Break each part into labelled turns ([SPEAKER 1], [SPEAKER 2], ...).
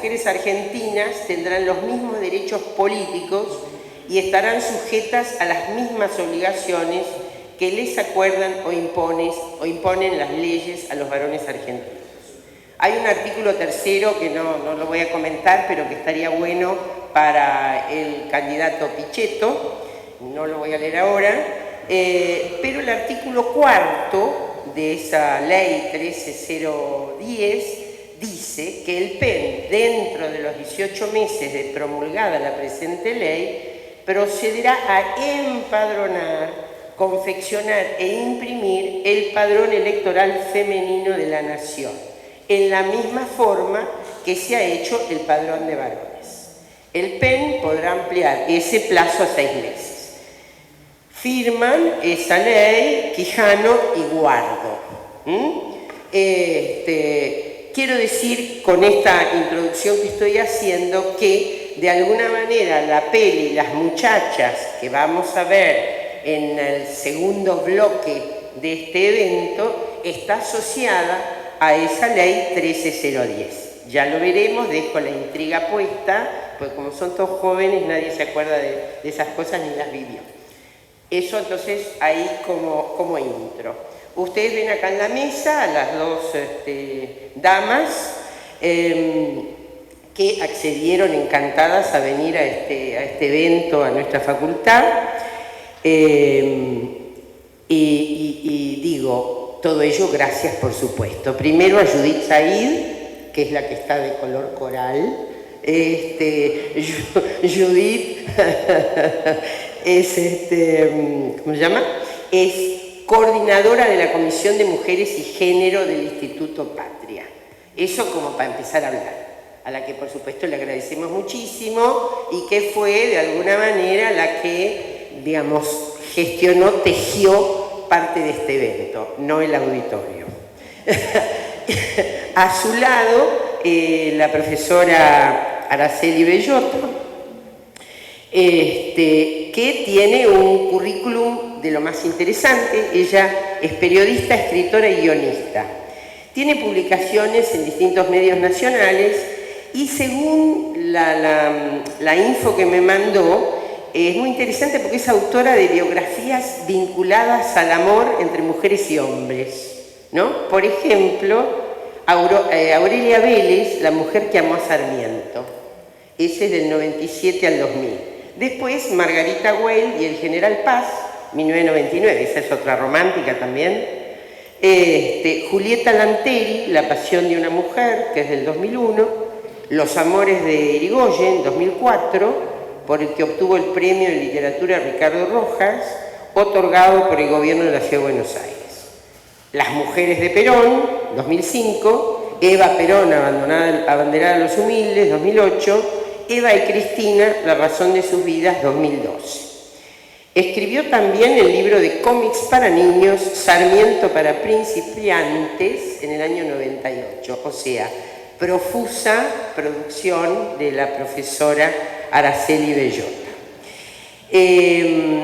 [SPEAKER 1] mujeres argentinas tendrán los mismos derechos políticos y estarán sujetas a las mismas obligaciones que les acuerdan o imponen las leyes a los varones argentinos. Hay un artículo tercero que no lo voy a comentar, pero que estaría bueno para el candidato Pichetto, no lo voy a leer ahora, pero el artículo cuarto de esa ley 13010 dice que el PEN, dentro de los 18 meses de promulgada la presente ley, procederá a empadronar, confeccionar e imprimir el padrón electoral femenino de la nación, en la misma forma que se ha hecho el padrón de varones. El PEN podrá ampliar ese plazo a 6 meses. Firman esa ley Quijano y Guardo. Quiero decir con esta introducción que estoy haciendo que de alguna manera la peli Las muchachas que vamos a ver en el segundo bloque de este evento está asociada a esa ley 13010. Ya lo veremos, dejo la intriga puesta, porque como son todos jóvenes nadie se acuerda de esas cosas ni las vivió. Eso entonces ahí como intro. Ustedes ven acá en la mesa a las dos damas que accedieron encantadas a venir a este evento, a nuestra facultad. Y digo, todo ello gracias por supuesto. Primero a Judith Said, que es la que está de color coral. Judith es, ¿cómo se llama? Es coordinadora de la Comisión de Mujeres y Género del Instituto Patria. Eso como para empezar a hablar, a la que por supuesto le agradecemos muchísimo y que fue de alguna manera la que, digamos, gestionó, tejió parte de este evento, no el auditorio. A su lado, la profesora Araceli Bellotto, que tiene un currículum de lo más interesante. Ella es periodista, escritora y guionista. Tiene publicaciones en distintos medios nacionales y según la info que me mandó, es muy interesante porque es autora de biografías vinculadas al amor entre mujeres y hombres, ¿no? Por ejemplo, Aurelia Vélez, la mujer que amó a Sarmiento. Ese es del 97 al 2000. Después, Margarita Weil y el General Paz, 1999, esa es otra romántica también. Julieta Lanteri, La pasión de una mujer, que es del 2001. Los amores de Irigoyen, 2004, por el que obtuvo el premio de literatura Ricardo Rojas, otorgado por el gobierno de la Ciudad de Buenos Aires. Las mujeres de Perón, 2005. Eva Perón, abanderada a los humildes, 2008. Eva y Cristina, La razón de sus vidas, 2012. Escribió también el libro de cómics para niños, Sarmiento para principiantes, en el año 98. O sea, profusa producción de la profesora Araceli Bellotto.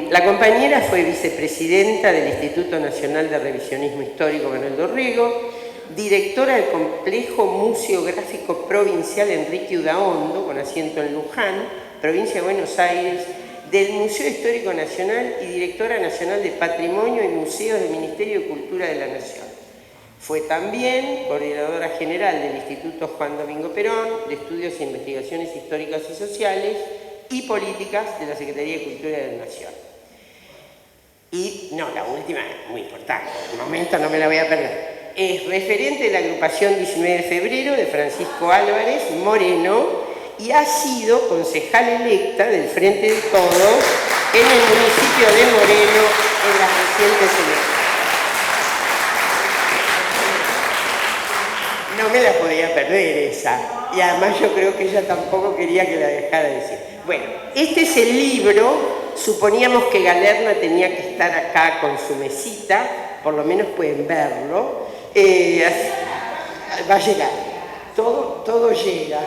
[SPEAKER 1] La compañera fue vicepresidenta del Instituto Nacional de Revisionismo Histórico Manuel Dorrego, directora del Complejo Museográfico Provincial Enrique Udaondo, con asiento en Luján, provincia de Buenos Aires, del Museo Histórico Nacional y directora nacional de Patrimonio y Museos del Ministerio de Cultura de la Nación. Fue también coordinadora general del Instituto Juan Domingo Perón, de Estudios e Investigaciones Históricas y Sociales y Políticas de la Secretaría de Cultura de la Nación. Y, no, la última, muy importante, de momento no me la voy a perder. Es referente de la agrupación 19 de febrero de Francisco Álvarez Moreno y ha sido concejal electa del Frente de Todos en el municipio de Moreno en las recientes elecciones. No me la podía perder esa, y además yo creo que ella tampoco quería que la dejara decir. Bueno, este es el libro. Suponíamos que Galerna tenía que estar acá con su mesita, por lo menos pueden verlo. Va a llegar, todo llega.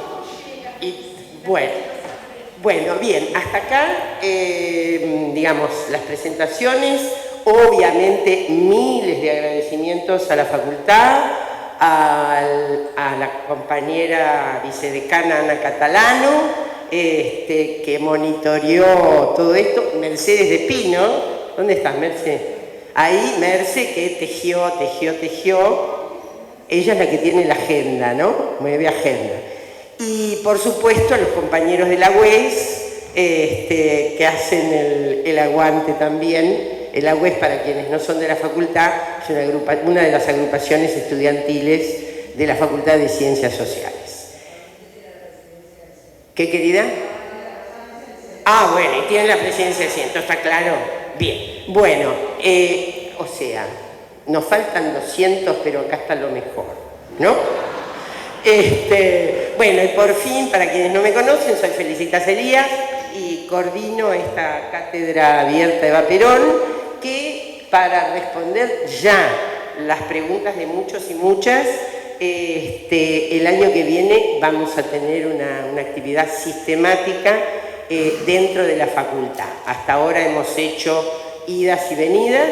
[SPEAKER 1] Y bueno, bien, hasta acá, digamos, las presentaciones. Obviamente miles de agradecimientos a la facultad, a la compañera vicedecana Ana Catalano, que monitoreó todo esto, Mercedes de Pino. ¿Dónde estás, Mercedes? Ahí, Merce, que tejió. Ella es la que tiene la agenda, ¿no? Mueve agenda. Y, por supuesto, los compañeros de la UES, que hacen el aguante también. El UES, para quienes no son de la facultad, es una de las agrupaciones estudiantiles de la Facultad de Ciencias Sociales. ¿Qué, querida? Ah, bueno, y tiene la presidencia de asiento, ¿está claro? Bien. Bueno, o sea, nos faltan 200, pero acá está lo mejor, ¿no? Bueno, y por fin, para quienes no me conocen, soy Felicitas Elías y coordino esta cátedra abierta Eva Perón, que para responder ya las preguntas de muchos y muchas, el año que viene vamos a tener una actividad sistemática dentro de la facultad. Hasta ahora hemos hecho idas y venidas,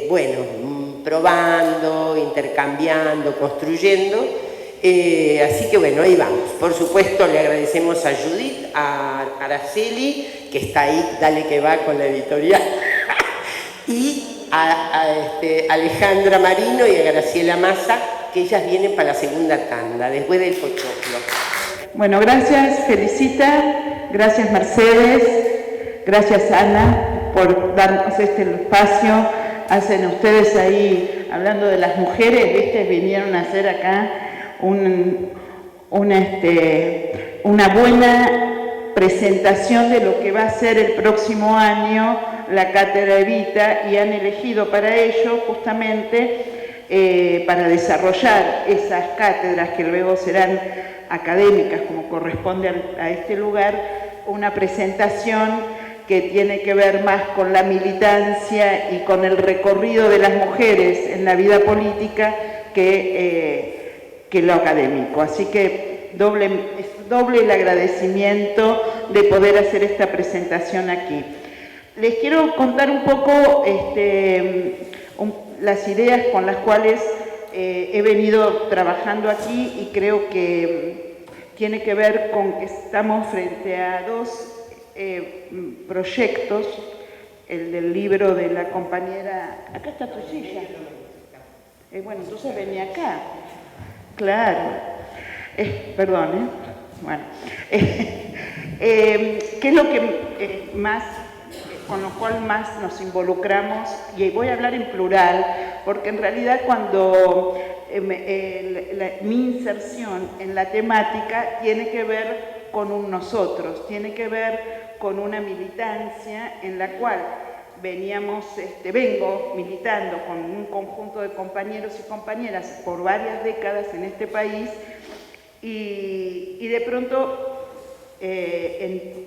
[SPEAKER 1] bueno, probando, intercambiando, construyendo, así que bueno, ahí vamos. Por supuesto le agradecemos a Judith, a Araceli, que está ahí, dale que va con la editorial, y a Alejandra Marino y a Graciela Massa, que ellas vienen para la segunda tanda, después del pochoclo.
[SPEAKER 2] Bueno, gracias Felicita, gracias Mercedes, gracias Ana por darnos este espacio. Hacen ustedes ahí, hablando de las mujeres, ¿viste? Vinieron a hacer acá una buena presentación de lo que va a ser el próximo año la Cátedra Evita, y han elegido para ello justamente para desarrollar esas cátedras que luego serán académicas como corresponde a este lugar, una presentación que tiene que ver más con la militancia y con el recorrido de las mujeres en la vida política que lo académico. Así que doble el agradecimiento de poder hacer esta presentación aquí. Les quiero contar un poco las ideas con las cuales he venido trabajando aquí, y creo que tiene que ver con que estamos frente a dos proyectos, el del libro de la compañera... Acá está tu silla. Bueno, entonces venía acá. Claro. Perdón, Bueno. ¿Qué es lo que con lo cual más nos involucramos? Y voy a hablar en plural, porque en realidad cuando mi inserción en la temática tiene que ver con un nosotros, tiene que ver con una militancia en la cual vengo militando con un conjunto de compañeros y compañeras por varias décadas en este país, y de pronto,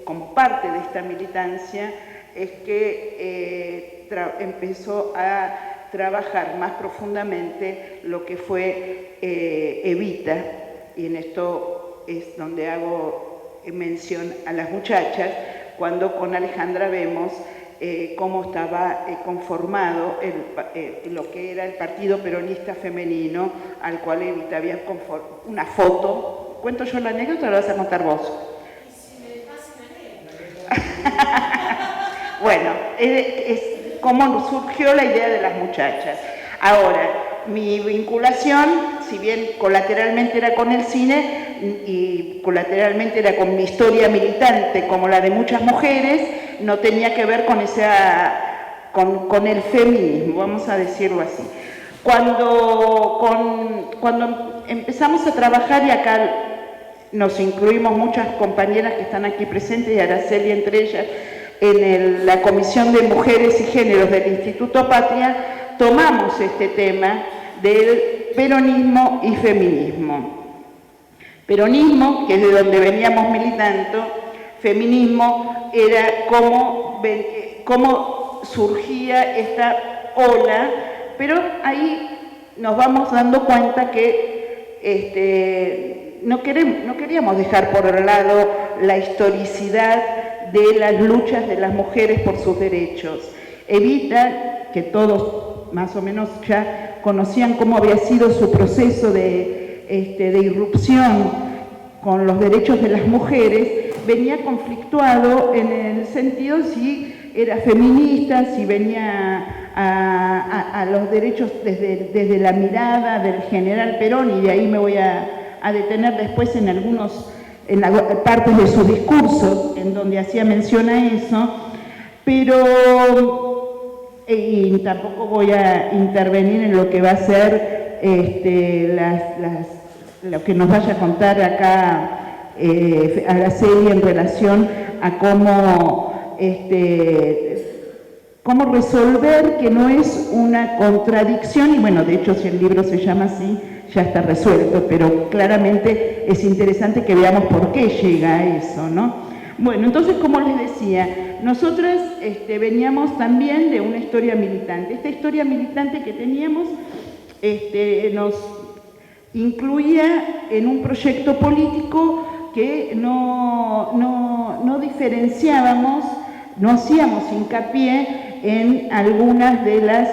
[SPEAKER 2] como parte de esta militancia, es que empezó a trabajar más profundamente lo que fue Evita, y en esto es donde hago mención a las muchachas, cuando con Alejandra vemos cómo estaba conformado lo que era el Partido Peronista Femenino, al cual Evita había conformado una foto. ¿Cuento yo la anécdota o la vas a contar vos?
[SPEAKER 3] Si me pasan la anécdota.
[SPEAKER 2] Bueno, es cómo surgió la idea de las muchachas. Ahora, mi vinculación, si bien colateralmente era con el cine y colateralmente era con mi historia militante, como la de muchas mujeres, no tenía que ver con el feminismo, vamos a decirlo así. Cuando empezamos a trabajar, y acá nos incluimos muchas compañeras que están aquí presentes, y Araceli entre ellas, en la Comisión de Mujeres y Géneros del Instituto Patria, tomamos este tema del peronismo y feminismo. Peronismo, que es de donde veníamos militando, feminismo era cómo surgía esta ola, pero ahí nos vamos dando cuenta que no queríamos dejar por el lado la historicidad de las luchas de las mujeres por sus derechos. Evita, que todos más o menos ya conocían cómo había sido su proceso de irrupción con los derechos de las mujeres, venía conflictuado en el sentido si era feminista, si venía a los derechos desde la mirada del general Perón, y de ahí me voy a detener después en las partes de su discurso, en donde hacía mención a eso, pero y tampoco voy a intervenir en lo que va a ser lo que nos vaya a contar acá Araceli en relación a cómo resolver que no es una contradicción, y bueno, de hecho si el libro se llama así, ya está resuelto, pero claramente es interesante que veamos por qué llega a eso, ¿no? Bueno, entonces, como les decía, nosotras veníamos también de una historia militante. Esta historia militante que teníamos nos incluía en un proyecto político que no diferenciábamos, no hacíamos hincapié en algunas de las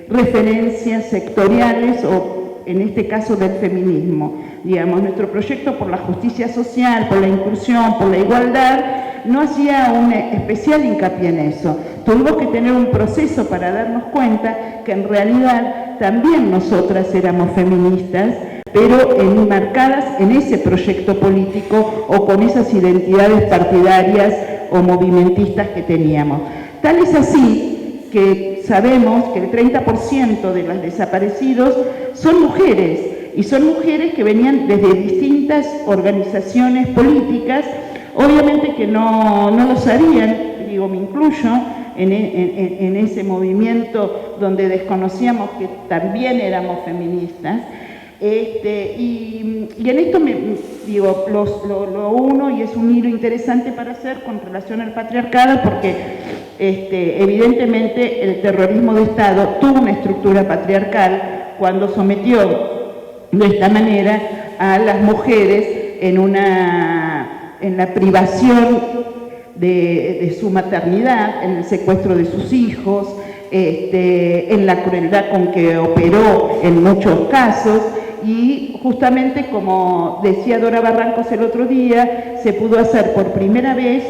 [SPEAKER 2] referencias sectoriales o en este caso del feminismo. Digamos, nuestro proyecto por la justicia social, por la inclusión, por la igualdad, no hacía un especial hincapié en eso. Tuvimos que tener un proceso para darnos cuenta que en realidad también nosotras éramos feministas, pero enmarcadas en ese proyecto político o con esas identidades partidarias o movimentistas que teníamos. Tal es así que sabemos que el 30% de los desaparecidos son mujeres, y son mujeres que venían desde distintas organizaciones políticas, obviamente que no lo sabían, digo, me incluyo en ese movimiento donde desconocíamos que también éramos feministas, y en esto lo uno, y es un hilo interesante para hacer con relación al patriarcado, porque evidentemente el terrorismo de Estado tuvo una estructura patriarcal cuando sometió de esta manera a las mujeres en la privación de su maternidad, en el secuestro de sus hijos, en la crueldad con que operó en muchos casos, y justamente como decía Dora Barrancos el otro día, se pudo hacer por primera vez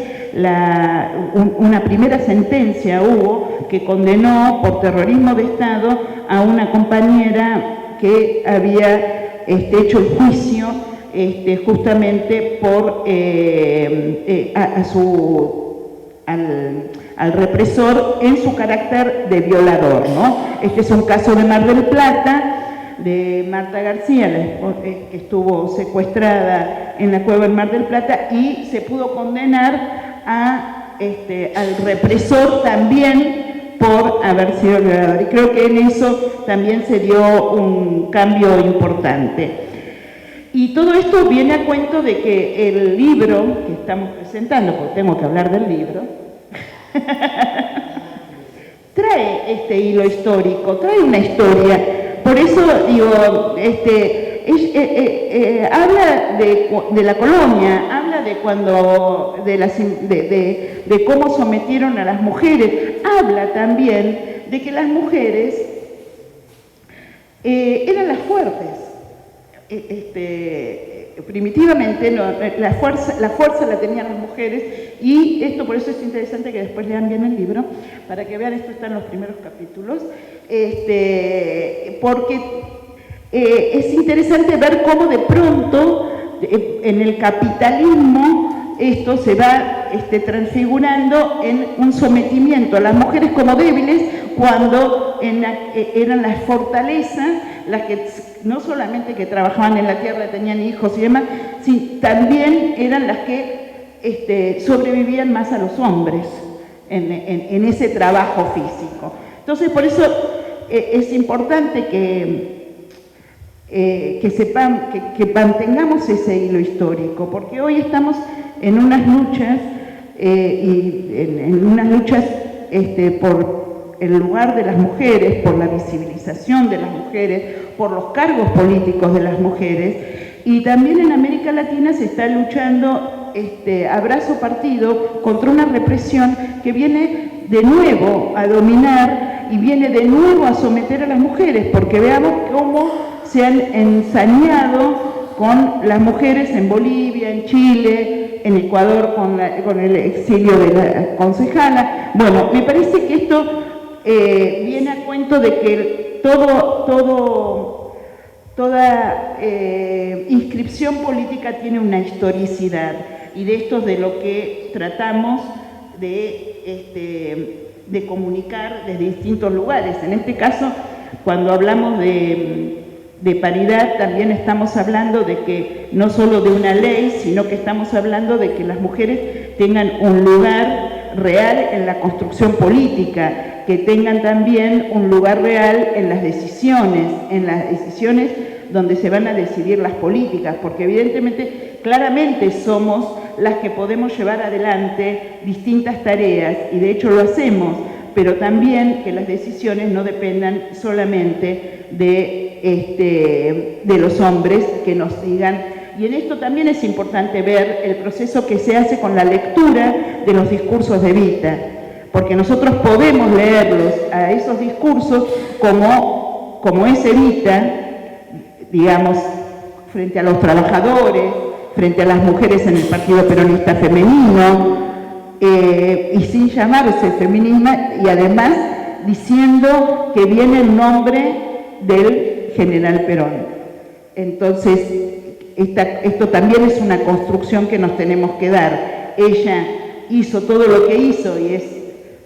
[SPEAKER 2] una primera sentencia hubo que condenó por terrorismo de Estado a una compañera que había hecho el juicio justamente por al represor en su carácter de violador, ¿no? Este es un caso de Mar del Plata, de Marta García, que estuvo secuestrada en la cueva en Mar del Plata, y se pudo condenar al represor también por haber sido violador. Y creo que en eso también se dio un cambio importante. Y todo esto viene a cuento de que el libro que estamos presentando, porque tengo que hablar del libro, trae este hilo histórico, trae una historia. Por eso digo, habla de la colonia, habla de cuando de cómo sometieron a las mujeres, habla también de que las mujeres eran las fuertes. Primitivamente la fuerza la tenían las mujeres, y esto por eso es interesante que después lean bien el libro, para que vean, esto está en los primeros capítulos, porque es interesante ver cómo de pronto en el capitalismo esto se va transfigurando en un sometimiento a las mujeres como débiles, cuando eran las fortalezas las que no solamente que trabajaban en la tierra, tenían hijos y demás, sino también eran las que sobrevivían más a los hombres en ese trabajo físico. Entonces, por eso es importante que sepan, que mantengamos ese hilo histórico, porque hoy estamos en unas luchas, por el lugar de las mujeres, por la visibilización de las mujeres, por los cargos políticos de las mujeres, y también en América Latina se está luchando a brazo partido contra una represión que viene de nuevo a dominar y viene de nuevo a someter a las mujeres, porque veamos cómo se han ensañado con las mujeres en Bolivia, en Chile, en Ecuador con el exilio de la concejala. Bueno, me parece que esto viene a cuento de que toda inscripción política tiene una historicidad, y de esto es de lo que tratamos de comunicar desde distintos lugares. En este caso, cuando hablamos de paridad, también estamos hablando de que no solo de una ley, sino que estamos hablando de que las mujeres tengan un lugar real en la construcción política, que tengan también un lugar real en las decisiones donde se van a decidir las políticas, porque evidentemente, claramente somos las que podemos llevar adelante distintas tareas, y de hecho lo hacemos, pero también que las decisiones no dependan solamente de los hombres que nos digan. Y en esto también es importante ver el proceso que se hace con la lectura de los discursos de Evita, porque nosotros podemos leerlos a esos discursos como es Evita, digamos, frente a los trabajadores, frente a las mujeres en el Partido Peronista Femenino, y sin llamarse feminismo, y además diciendo que viene en nombre del general Perón. Entonces, esto también es una construcción que nos tenemos que dar. Ella hizo todo lo que hizo y es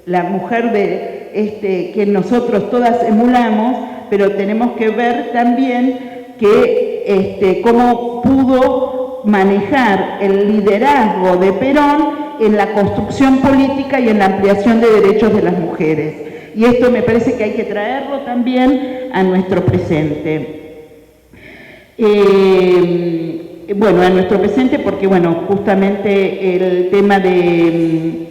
[SPEAKER 2] la mujer que nosotros todas emulamos, pero tenemos que ver también que cómo pudo manejar el liderazgo de Perón en la construcción política y en la ampliación de derechos de las mujeres. Y esto me parece que hay que traerlo también a nuestro presente. Bueno, a nuestro presente porque, bueno, justamente el tema de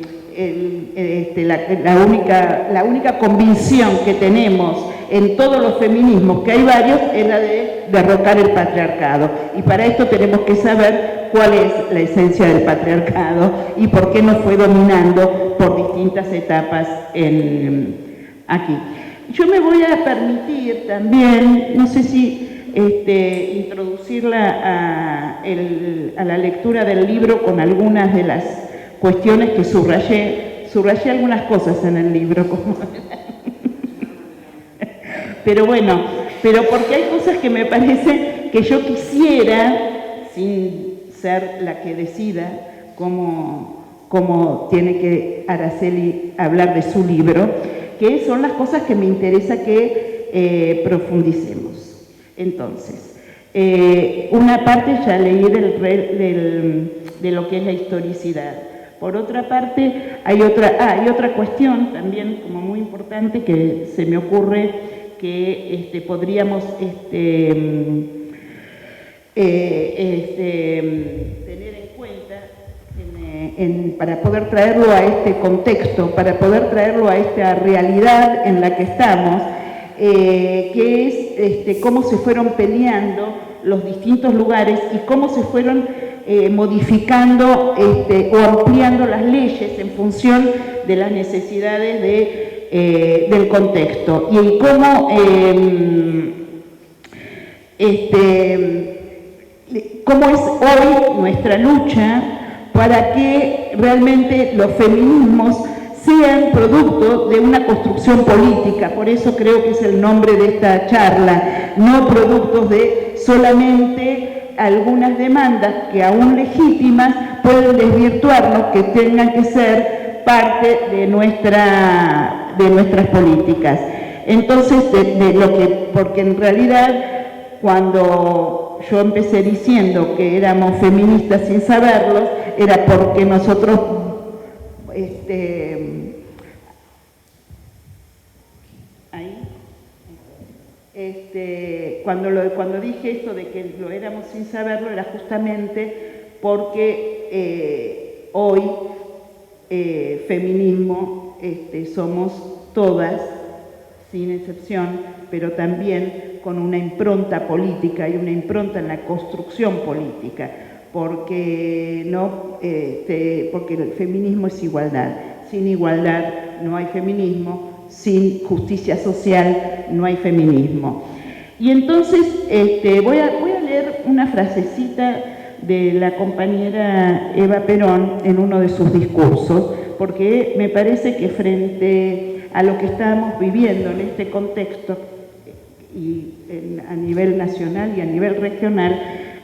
[SPEAKER 2] la única convicción que tenemos en todos los feminismos, que hay varios, es la de derrocar el patriarcado. Y para esto tenemos que saber cuál es la esencia del patriarcado y por qué nos fue dominando por distintas etapas aquí. Yo me voy a permitir también, no sé si introducirla a la lectura del libro con algunas de las cuestiones que subrayé algunas cosas en el libro, como pero bueno, porque hay cosas que me parece que yo quisiera, sin ser la que decida cómo tiene que Araceli hablar de su libro, que son las cosas que me interesa que profundicemos. Entonces, una parte ya leí de lo que es la historicidad. Por otra parte, hay otra cuestión también como muy importante que se me ocurre que podríamos tener en cuenta para poder traerlo a este contexto, para poder traerlo a esta realidad en la que estamos, que es cómo se fueron peleando los distintos lugares y cómo se fueron modificando o ampliando las leyes en función de las necesidades del contexto, y cómo es hoy nuestra lucha para que realmente los feminismos sean producto de una construcción política. Por eso creo que es el nombre de esta charla, no productos de solamente algunas demandas que aún legítimas pueden desvirtuarnos, que tengan que ser parte de nuestras políticas. Entonces, porque en realidad cuando yo empecé diciendo que éramos feministas sin saberlo, era porque nosotros cuando dije esto de que lo éramos sin saberlo, era justamente porque hoy feminismo somos todas, sin excepción, pero también con una impronta política y una impronta en la construcción política, porque el feminismo es igualdad. Sin igualdad no hay feminismo, sin justicia social no hay feminismo. Y entonces voy a leer una frasecita de la compañera Eva Perón en uno de sus discursos, porque me parece que frente a lo que estamos viviendo en este contexto, y a nivel nacional y a nivel regional,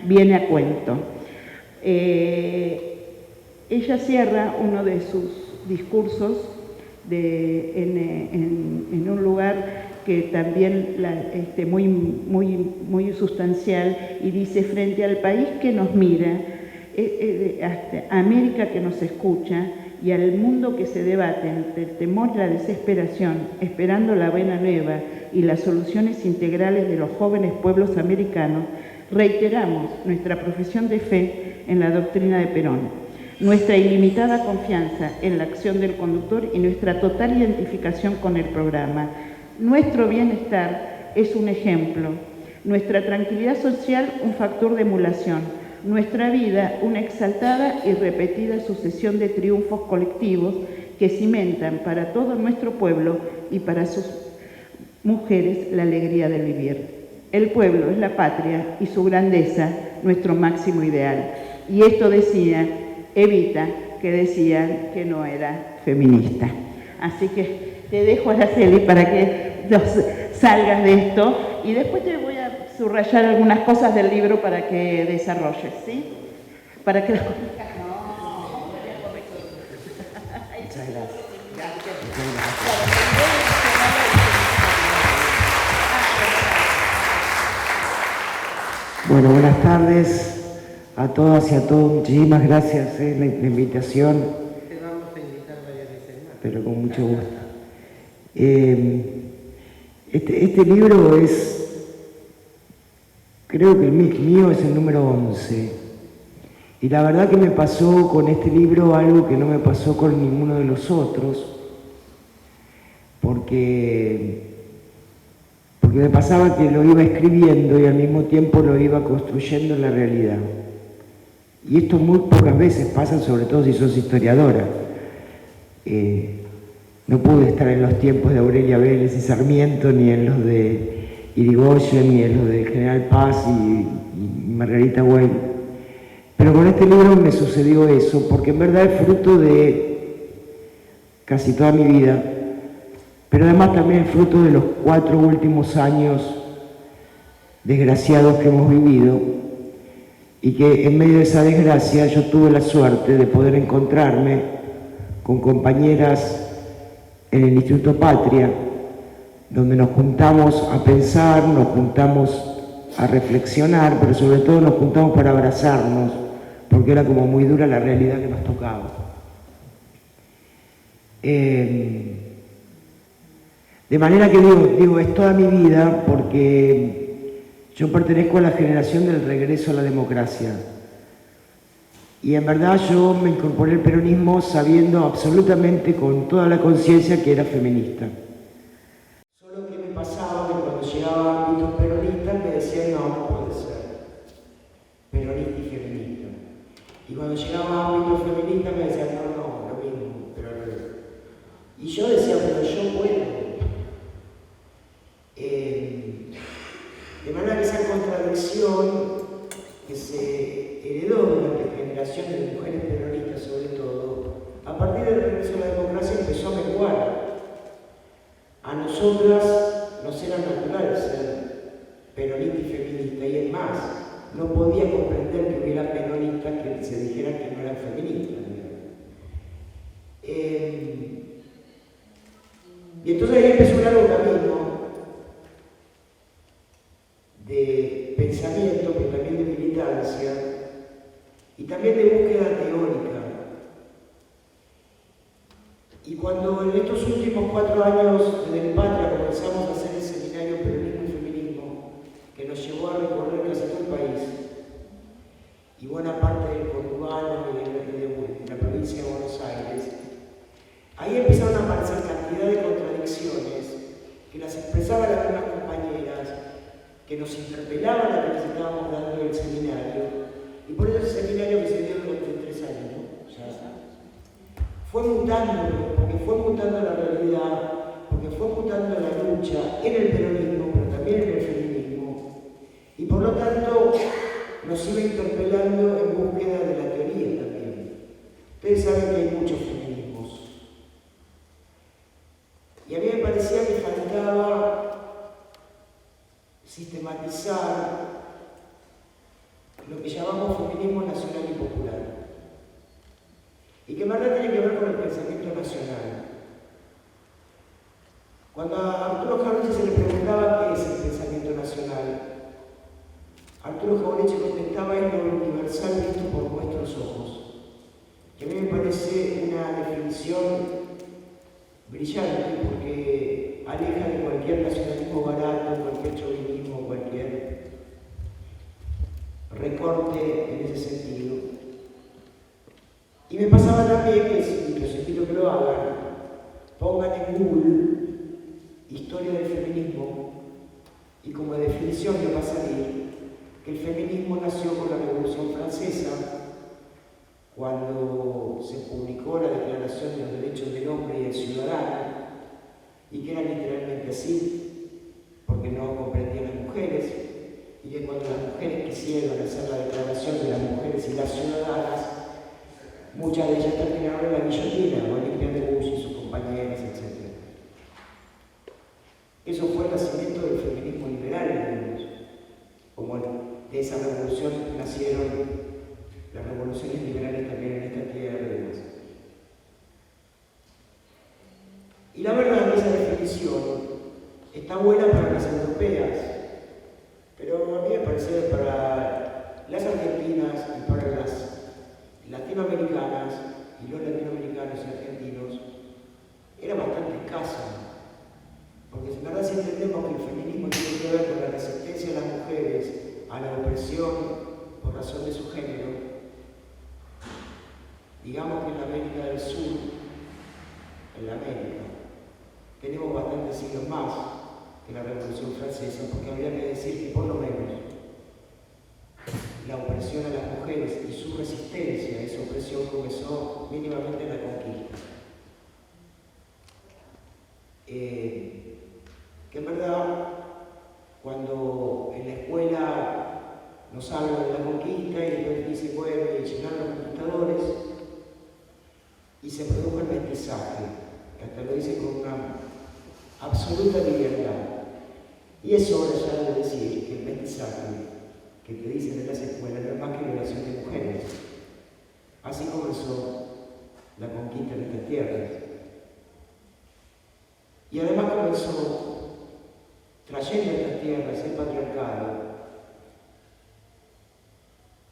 [SPEAKER 2] viene a cuento. Ella cierra uno de sus discursos en un lugar que también muy sustancial, y dice: frente al país que nos mira, a América que nos escucha y al mundo que se debate entre el temor y la desesperación, esperando la buena nueva y las soluciones integrales de los jóvenes pueblos americanos, reiteramos nuestra profesión de fe en la doctrina de Perón, nuestra ilimitada confianza en la acción del conductor y nuestra total identificación con el programa. Nuestro bienestar es un ejemplo, nuestra tranquilidad social un factor de emulación, nuestra vida una exaltada y repetida sucesión de triunfos colectivos que cimentan para todo nuestro pueblo y para sus mujeres la alegría de vivir. El pueblo es la patria y su grandeza nuestro máximo ideal. Y esto decía Evita, que decían que no era feminista. Así que te dejo, Araceli, para que salgas de esto, y después te voy a subrayar algunas cosas del libro para que desarrolles, ¿sí? Para que las cosas...
[SPEAKER 4] Muchas gracias. Bueno, buenas tardes a todas y a todos. Muchísimas gracias por la invitación.
[SPEAKER 1] Te vamos a invitar varias veces más.
[SPEAKER 4] Pero con mucho gusto. Este libro creo que el mío es el número 11. Y la verdad que me pasó con este libro algo que no me pasó con ninguno de los otros, porque me pasaba que lo iba escribiendo y al mismo tiempo lo iba construyendo en la realidad. Y esto muy pocas veces pasa, sobre todo si sos historiadora. No pude estar en los tiempos de Aurelia Vélez y Sarmiento, ni en los de Irigoyen, ni en los de General Paz y Margarita Güell. Pero con este libro me sucedió eso, porque en verdad es fruto de casi toda mi vida, pero además también es fruto de los 4 últimos años desgraciados que hemos vivido, y que en medio de esa desgracia yo tuve la suerte de poder encontrarme con compañeras en el Instituto Patria, donde nos juntamos a pensar, nos juntamos a reflexionar, pero sobre todo nos juntamos para abrazarnos, porque era como muy dura la realidad que nos tocaba. De manera que digo, es toda mi vida, porque yo pertenezco a la generación del regreso a la democracia. Y en verdad yo me incorporé al peronismo sabiendo absolutamente, con toda la conciencia, que era feminista. Solo que me pasaba que cuando llegaba a ámbitos peronistas me decían: no puede ser peronista y feminista. Y cuando llegaba a ámbitos feministas me decían: no, lo mismo, pero al revés. Y yo decía: pero yo puedo. De manera que esa contradicción que se heredó durante generaciones de mujeres peronistas, sobre todo, a partir del regreso a la democracia empezó a menguar. A nosotras nos era natural ser peronista y feminista, y es más, no podía comprender que hubiera peronistas que se dijeran que no eran feministas. Y entonces ahí empezó un largo camino de pensamiento, pero también de militancia, y también de búsqueda teórica. Y cuando en estos últimos 4 años desde el Patria comenzamos a hacer el seminario Peronismo y Feminismo, que nos llevó a recorrer casi todo el país, y buena parte del conurbano y de la provincia de Buenos Aires, ahí empezaron a aparecer cantidad de contradicciones que las expresaban las mismas compañeras, que nos interpelaban a que les estábamos dando el seminario, y por eso ese seminario que se dio durante 3 años, ¿no? O sea, fue mutando, porque fue mutando la realidad, porque fue lucha en el peronismo, pero también en el feminismo, y por lo tanto nos iba interpelando en búsqueda de la teoría también. Ustedes saben que hay muchos feminismos. Y a mí me parecía que faltaba sistematizar lo que llamamos feminismo nacional y popular. Y que en verdad tiene que ver con el pensamiento nacional. Cuando a Arturo Jauretche se le preguntaba qué es el pensamiento nacional, Arturo Jauretche contestaba: es lo universal visto por nuestros ojos. Que a mí me parece una definición brillante porque aleja de cualquier nacionalismo barato, cualquier chauvinismo, cualquier recorte en ese sentido. Y me pasaba también que, si los invito que lo hagan, pongan en Google historia del feminismo y como definición que va a salir que el feminismo nació con la Revolución Francesa, cuando se publicó la Declaración de los Derechos del Hombre y del Ciudadano, y que era literalmente así, porque no comprendían las mujeres, y que cuando las mujeres quisieron hacer la Declaración de las Mujeres y las Ciudadanas, muchas de ellas terminaron en la guillotina, Olivia de Bush y sus compañeras, etc. Eso fue el nacimiento del feminismo liberal, como de esa revolución nacieron las revoluciones liberales también en esta tierra y demás. Y la verdad es que esa definición está buena para las europeas, pero a mí me parece para las argentinas y para las latinoamericanas y los latinoamericanos y argentinos era bastante escasa. Porque en verdad si entendemos que el feminismo tiene que ver con la resistencia de las mujeres a la opresión por razón de su género, digamos que en la América del Sur, en la América, tenemos bastantes siglos más que la Revolución Francesa, porque habría que decir que por lo menos la opresión a las mujeres y su resistencia a esa opresión comenzó mínimamente en la conquista. Que en verdad, cuando en la escuela nos hablan de la conquista y después dice, bueno, y llegaron los conquistadores y se produjo el mestizaje, que hasta lo dice con una absoluta libertad. Y es hora ya de decir que el mestizaje que te dicen en las escuelas no es más que violación de mujeres. Así comenzó la conquista de estas tierras. Y además comenzó trayendo a estas tierras el patriarcado,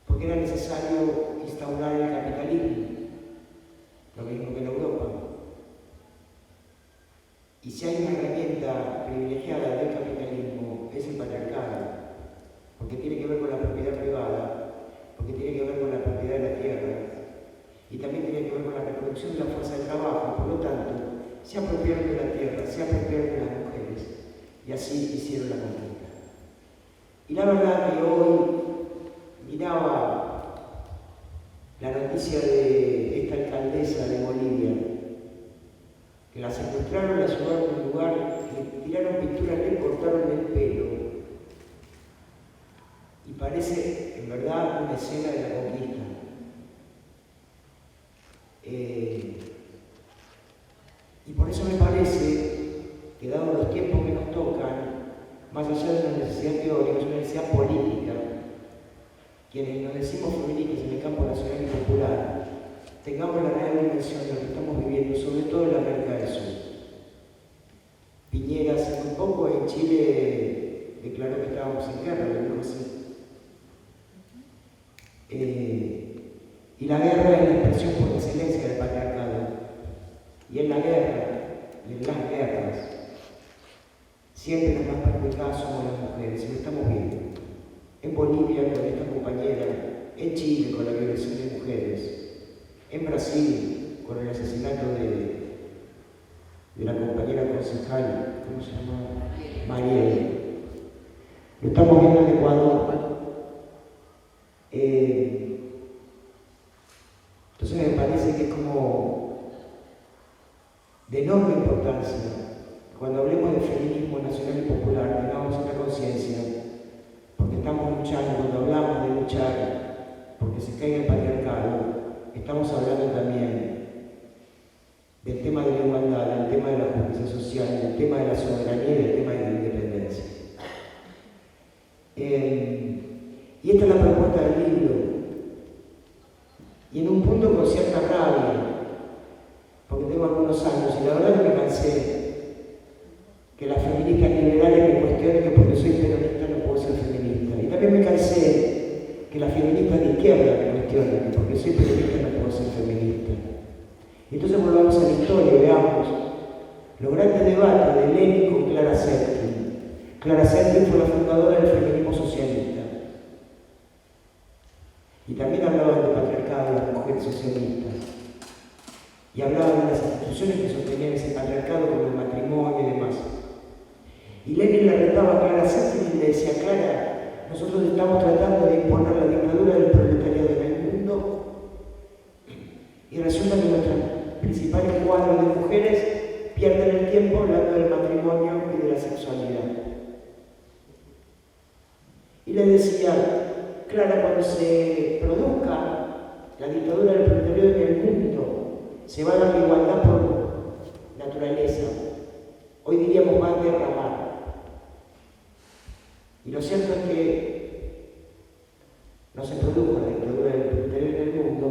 [SPEAKER 4] porque era necesario instaurar el capitalismo, lo mismo que en Europa. Y si hay una herramienta privilegiada del capitalismo, es el patriarcado, porque tiene que ver con la propiedad privada, porque tiene que ver con la propiedad de la tierra, y también tiene que ver con la reproducción de la fuerza de trabajo. Por lo tanto, se apropiaron de la tierra, se apropiaron de las mujeres, y así hicieron la conquista. Y la verdad que hoy miraba la noticia de esta alcaldesa de Bolivia, que la secuestraron, la llevaron a un lugar, le tiraron pintura, le cortaron el pelo. Y parece, en verdad, una escena de la conquista. Y por eso me parece que, dado los tiempos que nos tocan, más allá de una necesidad teórica, es una necesidad política. Quienes nos decimos feministas en el campo nacional y popular, tengamos la real dimensión de lo que estamos viviendo, sobre todo en la América del Sur. Piñera hace muy poco en Chile declaró que estábamos en guerra, lo dijo así. Y la guerra es la expresión por excelencia del patriarcado. Y en la guerra, y en las guerras, siempre las más perjudicadas somos las mujeres, y lo estamos viendo. En Bolivia con esta compañera, en Chile con la violación de mujeres, en Brasil con el asesinato de la compañera concejal, ¿cómo se llama? Mariel. Lo estamos viendo en Ecuador. Entonces me parece que es como de enorme importancia cuando hablemos de feminismo nacional y popular tengamos esta conciencia, porque estamos luchando, cuando hablamos de luchar porque se caiga el patriarcado, estamos hablando también del tema de la igualdad, del tema de la justicia social, del tema de la soberanía y del tema de la independencia. Y esta es la propuesta del libro. Y en un punto con cierta rabia, porque tengo algunos años, y la verdad que me cansé que las feministas liberales me cuestionen que porque soy peronista no puedo ser feminista. Y también me cansé que las feministas de izquierda me cuestionen que porque soy peronista no puedo ser feminista. Entonces volvamos a la historia y veamos los grandes debates de Lenin con Clara Zetkin. Clara Zetkin fue la fundadora del feminismo socialista. Y también hablaban del patriarcado de las mujeres socialistas. Y hablaban de las instituciones que sostenían ese patriarcado como el matrimonio y demás. Y Lenin le retaba a Clara Zetkin y le decía: Clara, nosotros estamos tratando de imponer la dictadura del proletariado en el mundo y resulta que nuestros principales cuadros de mujeres pierden el tiempo hablando del matrimonio y de la sexualidad. Y le decía: Clara, cuando se produzca la dictadura del proletariado en el mundo, se va a dar la igualdad por naturaleza. Hoy diríamos va a derramar. Y lo cierto es que no se produjo la dictadura del proletariado en el mundo,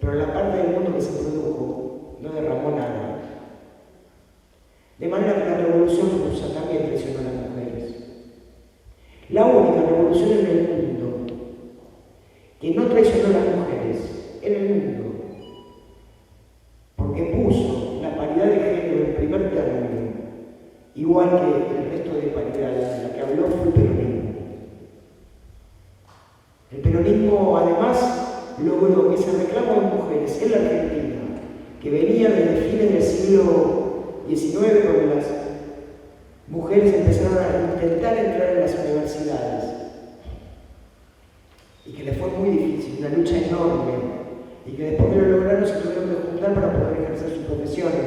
[SPEAKER 4] pero la parte del mundo que se produjo no derramó nada. De manera que la revolución rusa también traicionó a las mujeres. La única revolución en el mundo que no traicionó a las mujeres en el mundo, porque puso la paridad de género en primer término, igual que el resto de paridades, la que habló fue el peronismo. El peronismo, además, logró que ese reclamo de mujeres en la Argentina, que venía desde fines del siglo XIX, cuando las mujeres empezaron a intentar entrar en las universidades, y que les fue muy difícil, una lucha enorme, y que después que lo lograron se tuvieron que juntar para poder ejercer sus profesiones,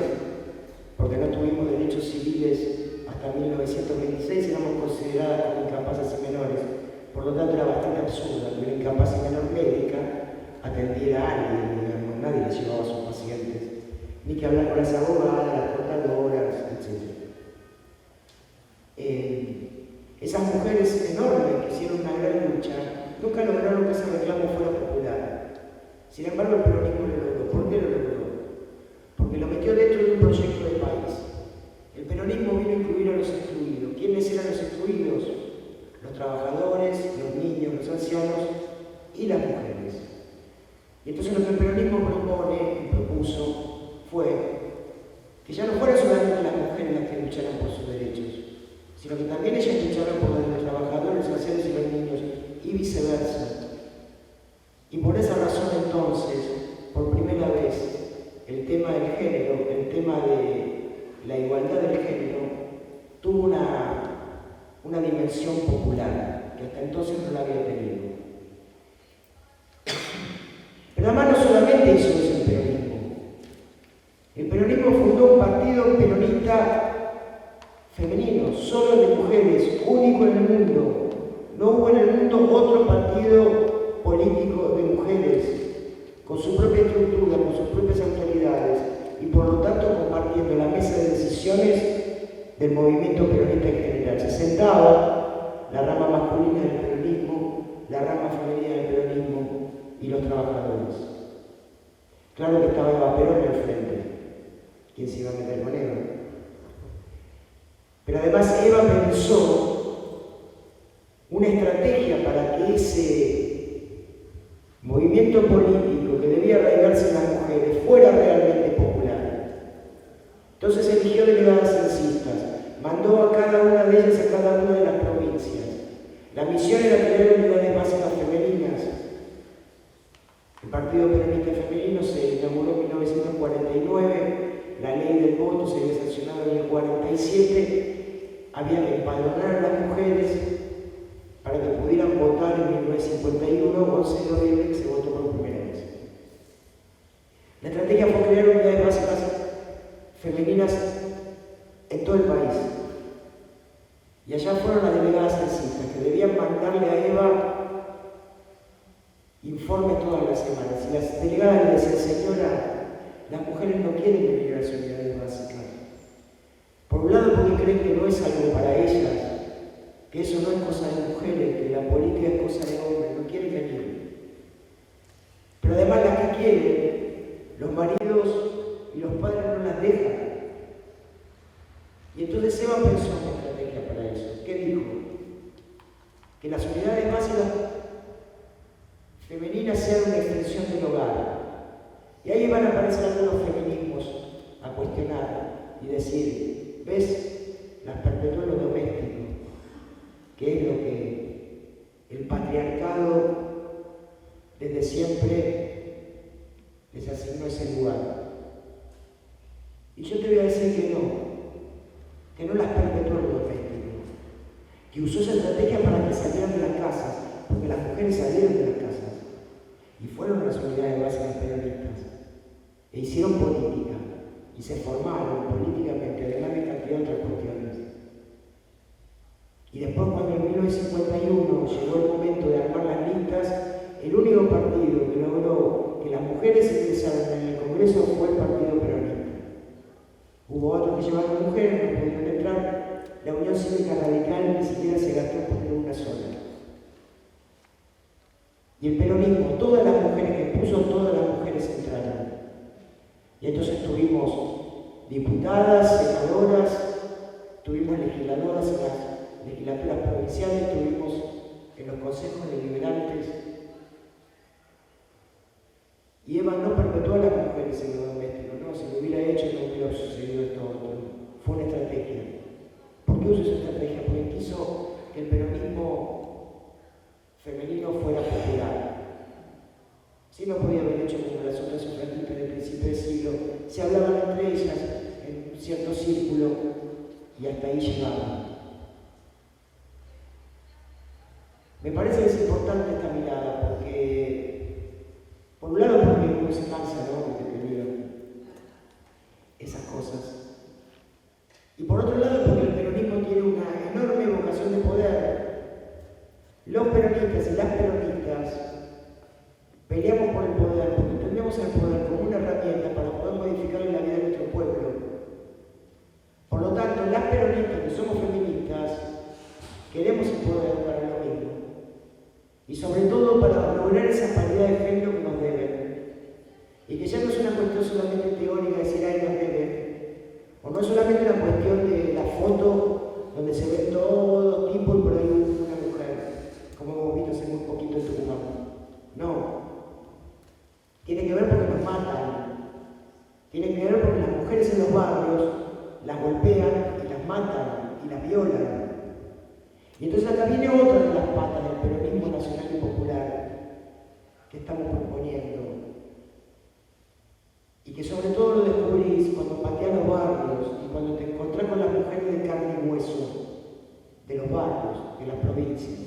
[SPEAKER 4] porque no tuvimos derechos civiles hasta 1926, éramos consideradas como incapaces y menores. Por lo tanto, era bastante absurdo que una incapaz y menor médica atendiera a alguien, digamos, nadie le llevaba a sus pacientes, ni que hablar con las abogadas, las contadoras, etc. Esas mujeres enormes que hicieron una gran lucha nunca lograron que ese reclamo fuera popular. Sin embargo, el peronismo lo logró. ¿Por qué lo logró? Porque lo metió dentro de un proyecto de país. El peronismo vino a incluir a los excluidos. ¿Quiénes eran los excluidos? Los trabajadores, los niños, los ancianos y las mujeres. Y entonces lo que el peronismo propone y propuso fue que ya no fueran solamente las mujeres las que lucharan por sus derechos, sino que también ellas lucharan por los trabajadores, los ancianos y los niños, y viceversa. Y por esa razón entonces, por primera vez, el tema del género, el tema de la igualdad del género, tuvo una dimensión popular, que hasta entonces no la había tenido. Pero además no solamente hizo eso el peronismo. El peronismo fundó un partido peronista femenino, solo de mujeres, único en el mundo. No hubo en el mundo otro partido político de mujeres, con su propia estructura, con sus propias autoridades, y por lo tanto compartiendo la mesa de decisiones del movimiento peronista en general. Se sentaba la rama masculina del peronismo, la rama femenina del peronismo y los trabajadores. Claro que estaba Eva Perón en el frente. ¿Quién se iba a meter con Eva? Pero además Eva pensó una estrategia para que ese movimiento político que debía arraigarse en las mujeres fuera realmente popular. Entonces eligió delegadas censistas, mandó a cada una de ellas a cada una de las provincias. La misión era crear unidades básicas femeninas. El Partido Peronista Femenino se inauguró en 1949, la ley del voto se había sancionado en el 47, había que empadronar a las mujeres para que pudieran votar en 1951, 11 de noviembre, que se votó por primera vez. La estrategia fue crear unidades básicas femeninas en todo el país. Y allá fueron las delegadas censistas que debían mandarle a Eva informes todas las semanas. Y las delegadas le decían: señora, las mujeres no quieren venir a las unidades básicas. Por un lado porque creen que no es algo para ellas, que eso no es cosa de mujeres, que la política es cosa de hombres, no quieren venir. Pero además las que quieren, los maridos y los padres no las dejan. Y entonces Eva pensó una estrategia para eso. ¿Qué dijo? Que las unidades básicas femeninas sean una extensión del hogar. Y ahí van a aparecer algunos feminismos a cuestionar y decir: ¿ves? Las perpetuó lo doméstico, que es lo que el patriarcado desde siempre les asignó ese lugar. Y yo te voy a decir que no las perpetuó lo doméstico, que usó esa estrategia para que salieran de las casas, porque las mujeres salieron de las casas y fueron a las unidades básicas peronistas e hicieron política y se formaron políticamente, además de cantidad de otras cuestiones. Y después, cuando en 1951 llegó el momento de armar las listas, el único partido que logró que las mujeres ingresaran en el Congreso fue el Partido Peronista. Hubo otros que llevaron mujeres, no pudieron entrar. La Unión Cívica Radical ni siquiera se gastó por una sola. Y el peronismo, todas las mujeres que puso, todas las mujeres entraron. Y entonces tuvimos diputadas, senadoras, tuvimos legisladoras en las legislaturas provinciales, tuvimos en los consejos deliberantes. Y Eva no perpetuó a las mujeres en lo doméstico, no, si lo hubiera hecho no hubiera sucedido esto otro. Fue una estrategia. ¿Por qué usó esa estrategia? Porque quiso que el peronismo femenino fuera popular. Si no podía haber hecho como las otras sufragistas del principio del siglo, se hablaban entre ellas en un cierto círculo y hasta ahí llegaban. Me parece que es importante esta mirada porque, por un lado, porque uno se cansa, ¿no?, de que te digan esas cosas. Y por otro lado, porque el peronismo tiene una enorme vocación de poder. Los peronistas y las peronistas peleamos por el poder, porque entendemos el poder como una herramienta para poder modificar la vida de nuestro pueblo. Por lo tanto, las peronistas que somos feministas, queremos el poder para lo mismo. Y sobre todo para lograr esa paridad de género que nos deben. Y que ya no es una cuestión solamente teórica de decir: ay, nos deben. O no es solamente una cuestión de la foto donde se ven todo tipo y por ahí una mujer, como hemos visto hace muy poquito en Tucumán. No. Tiene que ver porque nos matan. Tiene que ver porque las mujeres en los barrios las golpean y las matan y las violan. Y entonces acá viene otra de las patas del peronismo nacional y popular que estamos proponiendo. Y que sobre todo lo descubrís cuando pateás los barrios y cuando te encontrás con las mujeres de carne y hueso de los barrios, de las provincias.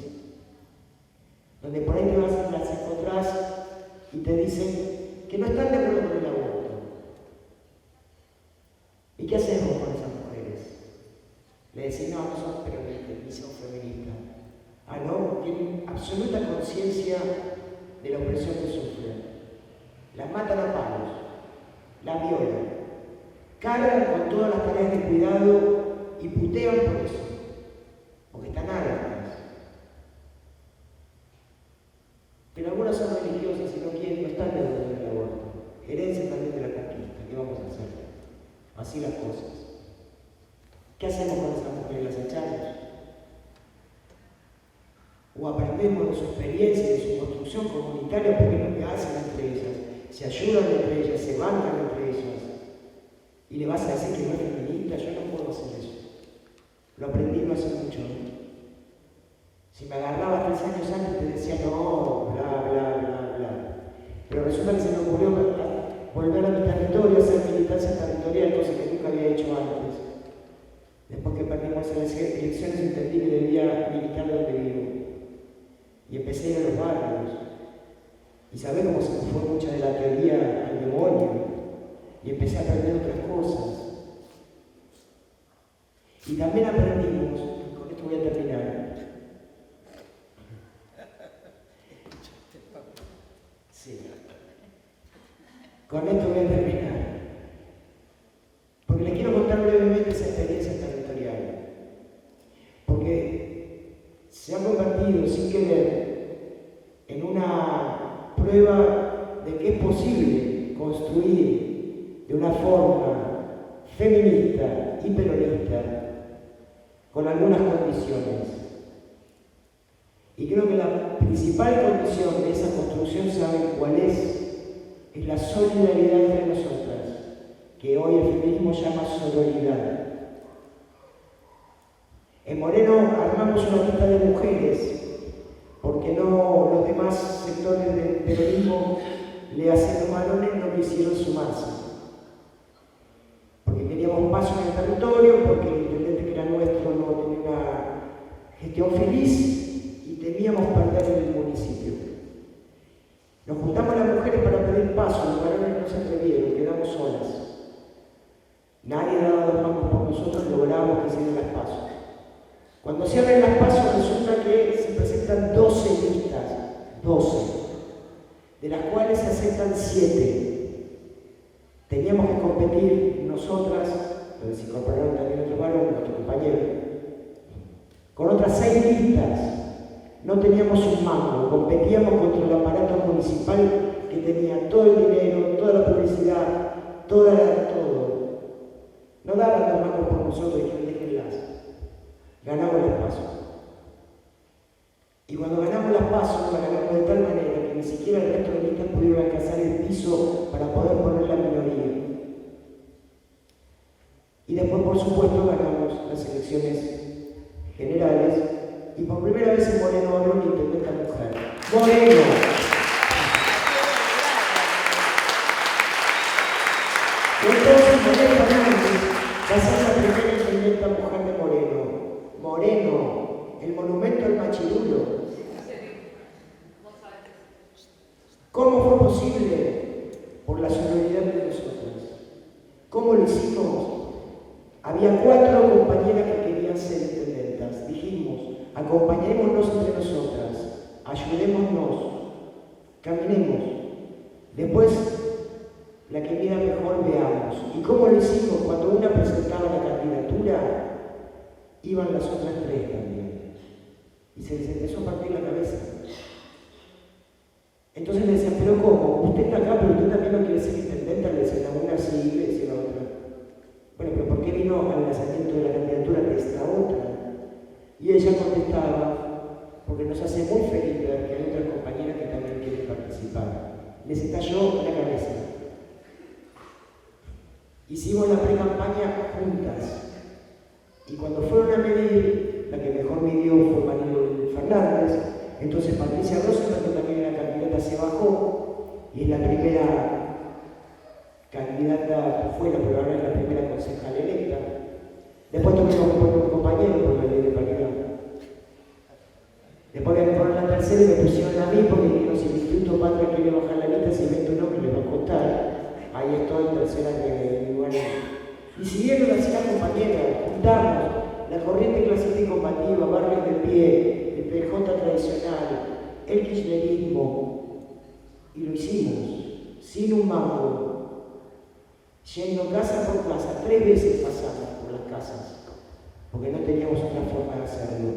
[SPEAKER 4] Donde por ahí las encontrás y te dicen que no están de acuerdo con el aborto. ¿Y qué hacemos con esas mujeres? Le decís: no, no son peronistas, ni son feministas. Ah, no, tienen absoluta conciencia de la opresión que sufren. Las matan a palos, las violan, cargan con todas las tareas de cuidado y putean por eso, porque están hartas. Pero algunas son religiosas y no quieren, no están de acuerdo con el aborto. Herencia también de la conquista. ¿Qué vamos a hacer? Así las cosas. ¿Qué hacemos con esas mujeres? ¿Las echamos? ¿O aprendemos de su experiencia y de su construcción comunitaria? Porque es lo que hacen entre ellas. Se ayudan entre ellas, se bancan entre ellas. ¿Y le vas a decir que no es feminista? Yo no puedo hacer eso. Lo aprendí no hace mucho. Si me agarraba 3 años antes te decía: no, bla, bla, bla, bla. Pero resulta que se me ocurrió volver a mi territorio, hacer militancia territorial, cosa que nunca había hecho antes. Después que perdimos las elecciones entendí que debía militar donde vivo. Y empecé a ir a los barrios. Y sabés cómo se me fue mucha de la teoría al demonio. Y empecé a aprender otras cosas. Y también aprendimos, con esto voy a terminar, sí, con esto voy a terminar, porque les quiero contar brevemente esa experiencia territorial, porque se ha convertido sin querer en una prueba de que es posible construir de una forma feminista y peronista con algunas condiciones. Y creo que la principal condición de esa construcción, ¿saben cuál es? Es la solidaridad entre nosotras, que hoy el feminismo llama sororidad. En Moreno armamos una lista de mujeres, porque no los demás sectores del peronismo le hacen los varones, no quisieron sumarse. Porque queríamos paso en el territorio, porque el intendente que era nuestro no tenía una gestión feliz y temíamos perder el municipio. Nos juntamos las mujeres para pedir paso, los varones no se atrevieron, quedamos solas. Nadie daba las manos por nosotros, logramos que se den las pasos. Cuando se abren las pasos resulta que se presentan 12 listas, 12, de las cuales se aceptan 7. Teníamos que competir nosotras, donde se incorporaron también otros varones, nuestros compañeros, con otras 6 listas. No teníamos un mango, competíamos contra el aparato municipal que tenía todo el dinero, toda la publicidad, todo. No daban las manos por nosotros y dijeron, déjenlas. Ganamos las pasos. Y cuando ganamos las pasos, las ganamos de tal manera que ni siquiera el resto de listas pudieron alcanzar el piso para poder poner la minoría. Y después, por supuesto, ganamos las elecciones generales y por primera vez en Moreno habrá una intendenta mujer. ¡Moreno! Entonces, Moreno Fernández va a ser la primera intendenta mujer de Moreno. Moreno, el monumento al machirulo. ¿Cómo fue posible? Por la solidaridad de nosotros. ¿Cómo lo hicimos? Había 4 compañeras que querían ser intendentas. Dijimos, acompañémonos entre nosotras, ayudémonos, caminemos. Después, la que mida mejor veamos. ¿Y cómo lo hicimos? Cuando una presentaba la candidatura, iban las otras 3 también. Y se les empezó a partir la cabeza. Entonces le decían, pero ¿cómo? Usted está acá, pero usted también no quiere ser intendenta. Le decían a una sí, le decían a otra. Bueno, pero ¿por qué vino al lanzamiento de la candidatura de esta otra? Y ella contestaba, porque nos hace muy feliz ver que hay otras compañeras que también quieren participar. Les estalló la cabeza. Hicimos la pre-campaña juntas. Y cuando fueron a medir, la que mejor midió fue Maribel Fernández. Entonces Patricia Rosenberg, que también era candidata, se bajó y es la primera candidata, fue la, pero ahora es la primera concejal electa. Después tuvimos que poner un compañero por la ley de paridad. Después había que poner la tercera y me pusieron a mí porque dijeron, si el Instituto Patria quiere bajar la lista, si meto uno que le va a costar. Ahí estoy, tercera que igual. Y si bien lo hacía compañera, juntamos la corriente clasista y combativa, Barrios de Pie, el PJ tradicional, el kirchnerismo, y lo hicimos, sin un mango, yendo casa por casa, 3 veces pasamos por las casas, porque no teníamos otra forma de hacerlo.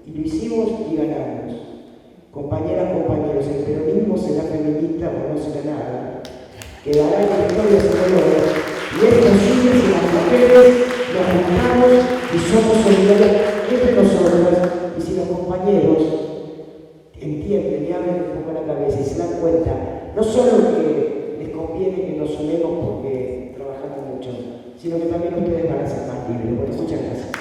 [SPEAKER 4] Y lo hicimos y ganamos. Compañeras, compañeros, el peronismo será feminista o no será nada. Quedará en la historia de colores. Y es posible si las mujeres nos juntamos y somos solidarios entre nosotros, y si los compañeros entienden y abren un poco la cabeza y se dan cuenta, no solo que les conviene que nos sumemos porque trabajamos mucho, sino que también ustedes van a ser más libres. Bueno, muchas gracias.